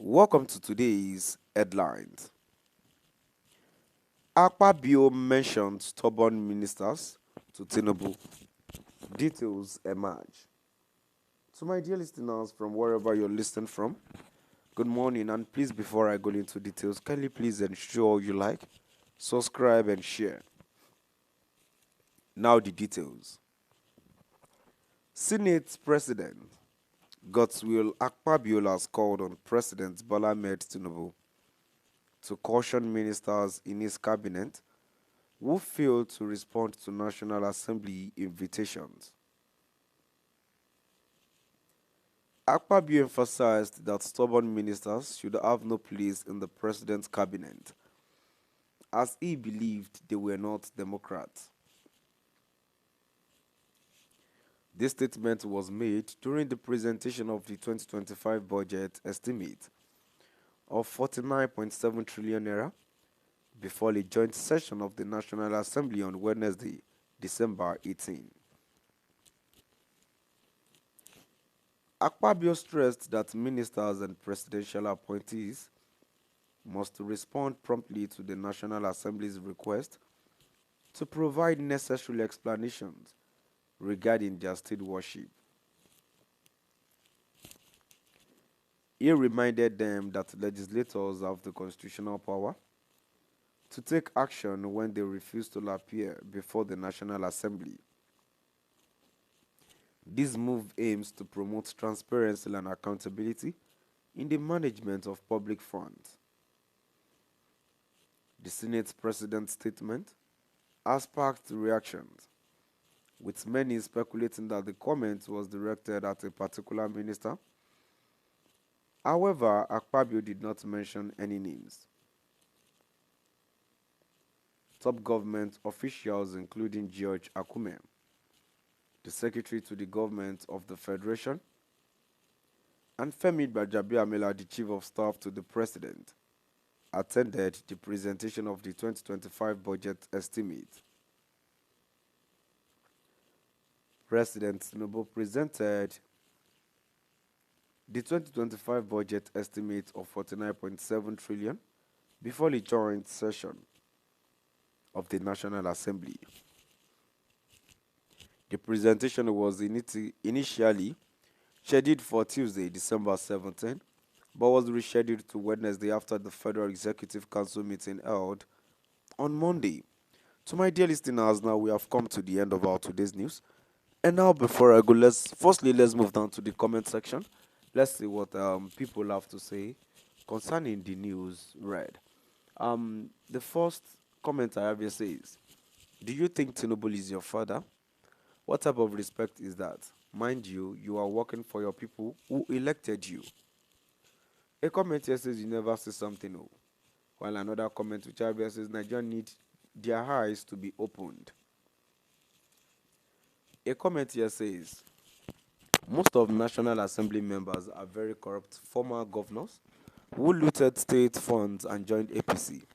Welcome to today's headlines. Akpabio mentioned stubborn ministers to Tinubu. Details emerge. To my dear listeners from wherever you're listening from, good morning, and please, before I go into details, kindly please ensure you like, subscribe and share. Now the details. Senate President Godswill Akpabio has called on President Bola Ahmed Tinubu to caution ministers in his cabinet who failed to respond to National Assembly invitations. Akpabio emphasized that stubborn ministers should have no place in the president's cabinet, as he believed they were not Democrats. This statement was made during the presentation of the 2025 budget estimate of 49.7 trillion naira before a joint session of the National Assembly on Wednesday, December 18. Akpabio stressed that ministers and presidential appointees must respond promptly to the National Assembly's request to provide necessary explanations regarding their state worship. He reminded them that legislators have the constitutional power to take action when they refuse to appear before the National Assembly. This move aims to promote transparency and accountability in the management of public funds. The Senate President's statement has sparked reactions, with many speculating that the comment was directed at a particular minister. However, Akpabio did not mention any names. Top government officials, including George Akume, the Secretary to the Government of the Federation, and Femi Gbajabiamila, the Chief of Staff to the President, attended the presentation of the 2025 budget estimate. President Tinubu presented the 2025 budget estimate of 49.7 trillion before the joint session of the National Assembly. The presentation was initially scheduled for Tuesday, December 17, but was rescheduled to Wednesday after the Federal Executive Council meeting held on Monday. To my dear listeners, now we have come to the end of our today's news. And now, before I go, let's move down to the comment section. Let's see what people have to say concerning the news read. The first comment I have here says, "Do you think Tinubu is your father? What type of respect is that? Mind you, you are working for your people who elected you." A comment here says, "You never say something." Oh. While another comment which I have here says, "Nigeria need their eyes to be opened." A comment here says, "Most of National Assembly members are very corrupt former governors who looted state funds and joined APC,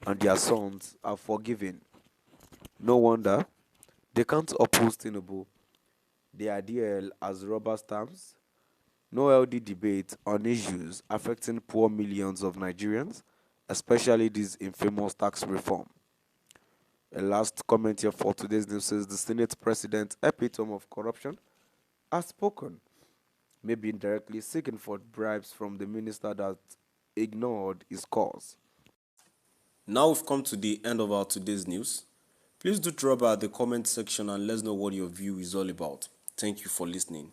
and their sons are forgiven. No wonder they can't oppose Tinubu. They are there as rubber stamps. No healthy debate on issues affecting poor millions of Nigerians, especially this infamous tax reform." A last comment here for today's news says, "The Senate President, epitome of corruption, has spoken, maybe indirectly seeking for bribes from the minister that ignored his cause." Now we've come to the end of our today's news. Please do drop by the comment section and let us know what your view is all about. Thank you for listening.